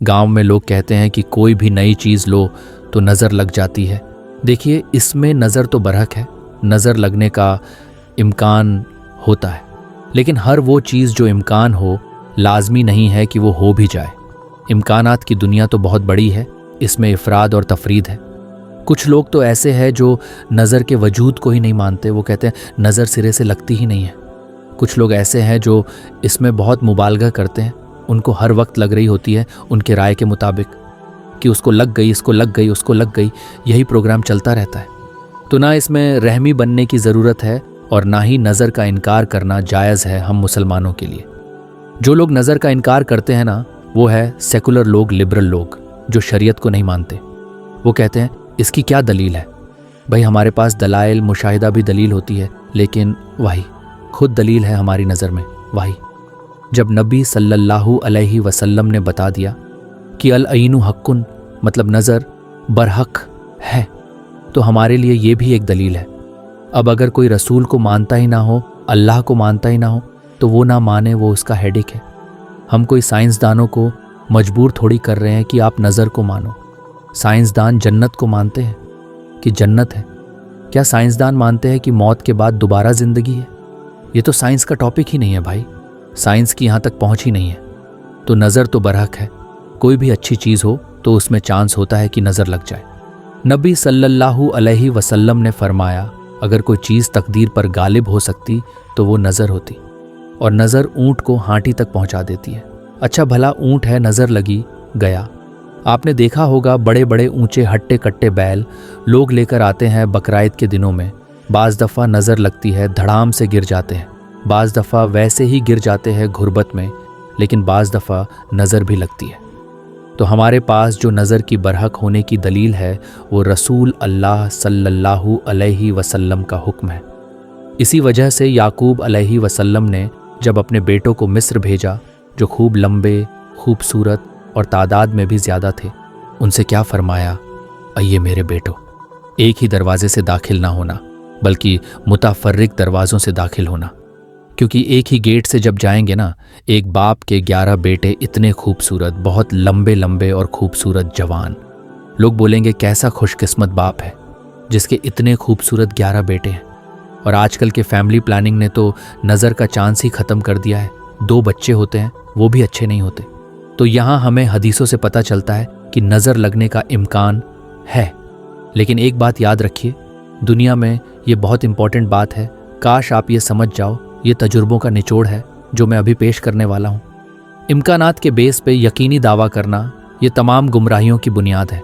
गांव में लोग कहते हैं कि कोई भी नई चीज़ लो तो नज़र लग जाती है। देखिए, इसमें नज़र तो बरहक है, नज़र लगने का इम्कान होता है, लेकिन हर वो चीज़ जो इम्कान हो लाजमी नहीं है कि वो हो भी जाए। इम्कानात की दुनिया तो बहुत बड़ी है, इसमें इफराद और तफरीद है। कुछ लोग तो ऐसे हैं जो नज़र के वजूद को ही नहीं मानते, वो कहते हैं नज़र सिरे से लगती ही नहीं है। कुछ लोग ऐसे हैं जो इसमें बहुत मुबालगा करते हैं, उनको हर वक्त लग रही होती है उनके राय के मुताबिक कि उसको लग गई, इसको लग गई, उसको लग गई, यही प्रोग्राम चलता रहता है। तो ना इसमें रहमी बनने की ज़रूरत है और ना ही नज़र का इनकार करना जायज़ है हम मुसलमानों के लिए। जो लोग नज़र का इनकार करते हैं ना, वो है सेकुलर लोग, लिबरल लोग जो शरीयत को नहीं मानते। वो कहते हैं इसकी क्या दलील है? भाई, हमारे पास दलाइल मुशाहिदा भी दलील होती है, लेकिन वही खुद दलील है हमारी नज़र में वही। जब नबी सल्लल्लाहु अलैहि वसल्लम ने बता दिया कि अल अय्नु हक्कुन, मतलब नज़र बरहक है, तो हमारे लिए ये भी एक दलील है। अब अगर कोई रसूल को मानता ही ना हो, अल्लाह को मानता ही ना हो, तो वो ना माने, वो उसका हेडेक है। हम कोई साइंसदानों को मजबूर थोड़ी कर रहे हैं कि आप नज़र को मानो। साइंसदान जन्नत को मानते हैं कि जन्नत है। क्या साइंसदान मानते हैं कि मौत के बाद दोबारा ज़िंदगी है? ये तो साइंस का टॉपिक ही नहीं है भाई, साइंस की यहाँ तक पहुँच ही नहीं है। तो नज़र तो बरहक है, कोई भी अच्छी चीज़ हो तो उसमें चांस होता है कि नज़र लग जाए। नबी सल्लल्लाहु अलैहि वसल्लम ने फरमाया, अगर कोई चीज़ तकदीर पर गालिब हो सकती तो वो नज़र होती, और नज़र ऊँट को हांटी तक पहुँचा देती है। अच्छा भला ऊँट है, नज़र लगी, गया। आपने देखा होगा बड़े बड़े ऊंचे हट्टे कट्टे बैल लोग लेकर आते हैं बकराईद के दिनों में। बाज़ दफ़ा नज़र लगती है, धड़ाम से गिर जाते हैं, बाज़ दफ़ा वैसे ही गिर जाते हैं घुर्बत में, लेकिन बाज़ दफ़ा नज़र भी लगती है। तो हमारे पास जो नज़र की बरहक होने की दलील है वो रसूल अल्लाह सल्लल्लाहु अलैहि वसल्लम का हुक्म है। इसी वजह से याकूब अलैहि वसल्लम ने जब अपने बेटों को मिस्र भेजा, जो खूब लंबे, खूबसूरत और तादाद में भी ज़्यादा थे, उनसे क्या फरमाया? अये मेरे बेटो, एक ही दरवाजे से दाखिल ना होना, बल्कि मुताफर्रिक दरवाज़ों से दाखिल होना, क्योंकि एक ही गेट से जब जाएंगे ना, एक बाप के 11 बेटे इतने खूबसूरत, बहुत लंबे लंबे और खूबसूरत जवान, लोग बोलेंगे कैसा खुशकिस्मत बाप है जिसके इतने खूबसूरत 11 बेटे हैं। और आजकल के फैमिली प्लानिंग ने तो नज़र का चांस ही ख़त्म कर दिया है। 2 बच्चे होते हैं वो भी अच्छे नहीं होते। तो यहाँ हमें हदीसों से पता चलता है कि नज़र लगने का इम्कान है। लेकिन एक बात याद रखिए, दुनिया में ये बहुत इंपॉर्टेंट बात है, काश आप ये समझ जाओ, ये तजुर्बों का निचोड़ है जो मैं अभी पेश करने वाला हूँ। इम्कानात के बेस पे यकीनी दावा करना ये तमाम गुमराहियों की बुनियाद है।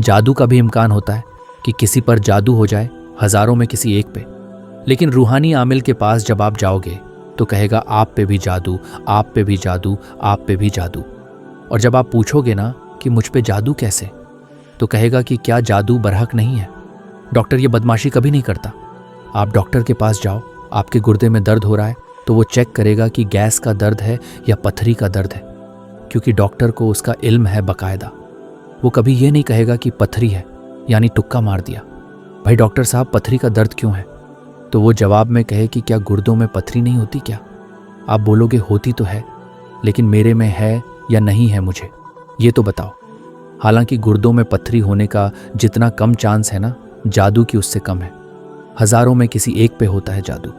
जादू का भी इम्कान होता है कि किसी पर जादू हो जाए, हज़ारों में किसी एक पे, लेकिन रूहानी आमिल के पास जब आप जाओगे तो कहेगा आप पे भी जादू, आप पे भी जादू, आप पे भी जादू। और जब आप पूछोगे ना कि मुझ पे जादू कैसे, तो कहेगा कि क्या जादू बरहक नहीं है? डॉक्टर ये बदमाशी कभी नहीं करता। आप डॉक्टर के पास जाओ, आपके गुर्दे में दर्द हो रहा है तो वो चेक करेगा कि गैस का दर्द है या पथरी का दर्द है, क्योंकि डॉक्टर को उसका इल्म है बाकायदा। वो कभी ये नहीं कहेगा कि पथरी है, यानी तुक्का मार दिया, भाई डॉक्टर साहब पथरी का दर्द क्यों है? तो वो जवाब में कहे कि क्या गुर्दों में पथरी नहीं होती क्या? आप बोलोगे होती तो है, लेकिन मेरे में है या नहीं है मुझे ये तो बताओ। हालांकि गुर्दों में पथरी होने का जितना कम चांस है ना, जादू की उससे कम है। हज़ारों में किसी एक पे होता है जादू।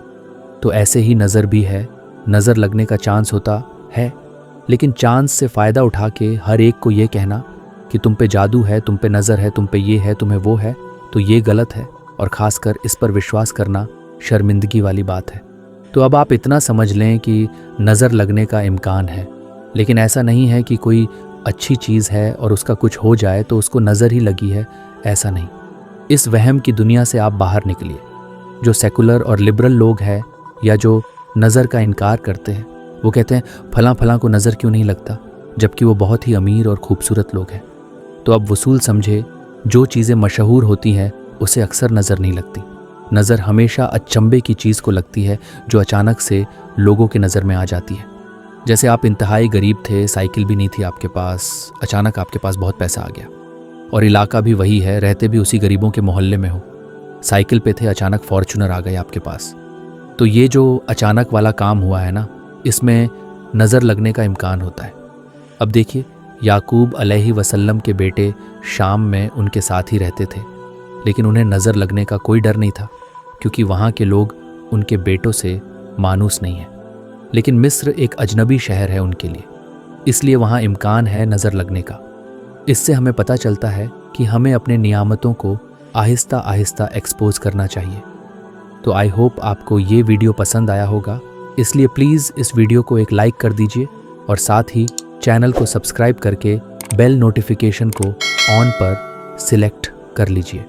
तो ऐसे ही नज़र भी है, नज़र लगने का चांस होता है, लेकिन चांस से फ़ायदा उठा के हर एक को ये कहना कि तुम पे जादू है, तुम पे नज़र है, तुम पे ये है, तुम्हें वो है, तो ये गलत है। और ख़ासकर इस पर विश्वास करना शर्मिंदगी वाली बात है। तो अब आप इतना समझ लें कि नज़र लगने का इम्कान है, लेकिन ऐसा नहीं है कि कोई अच्छी चीज़ है और उसका कुछ हो जाए तो उसको नज़र ही लगी है, ऐसा नहीं। इस वहम की दुनिया से आप बाहर निकलिए। जो सेकुलर और लिबरल लोग हैं या जो नज़र का इनकार करते हैं, वो कहते हैं फलां फलां को नज़र क्यों नहीं लगता, जबकि वो बहुत ही अमीर और खूबसूरत लोग हैं। तो अब वसूल समझे, जो चीज़ें मशहूर होती हैं उसे अक्सर नज़र नहीं लगती। नज़र हमेशा अचंभे की चीज़ को लगती है जो अचानक से लोगों की नज़र में आ जाती है। जैसे आप इंतहाई गरीब थे, साइकिल भी नहीं थी आपके पास, अचानक आपके पास बहुत पैसा आ गया, और इलाका भी वही है, रहते भी उसी गरीबों के मोहल्ले में हो, साइकिल पे थे, अचानक फॉर्च्यूनर आ गई आपके पास। तो ये जो अचानक वाला काम हुआ है ना, इसमें नज़र लगने का इम्कान होता है। अब देखिए, याकूब अलैहि वसल्लम के बेटे शाम में उनके साथ ही रहते थे, लेकिन उन्हें नज़र लगने का कोई डर नहीं था क्योंकि वहाँ के लोग उनके बेटों से मानूस नहीं हैं। लेकिन मिस्र एक अजनबी शहर है उनके लिए, इसलिए वहाँ इम्कान है नज़र लगने का। इससे हमें पता चलता है कि हमें अपने नियामतों को आहिस्ता आहिस्ता एक्सपोज करना चाहिए। तो आई होप आपको ये वीडियो पसंद आया होगा, इसलिए प्लीज़ इस वीडियो को एक लाइक कर दीजिए और साथ ही चैनल को सब्सक्राइब करके बेल नोटिफिकेशन को ऑन पर सिलेक्ट कर लीजिए।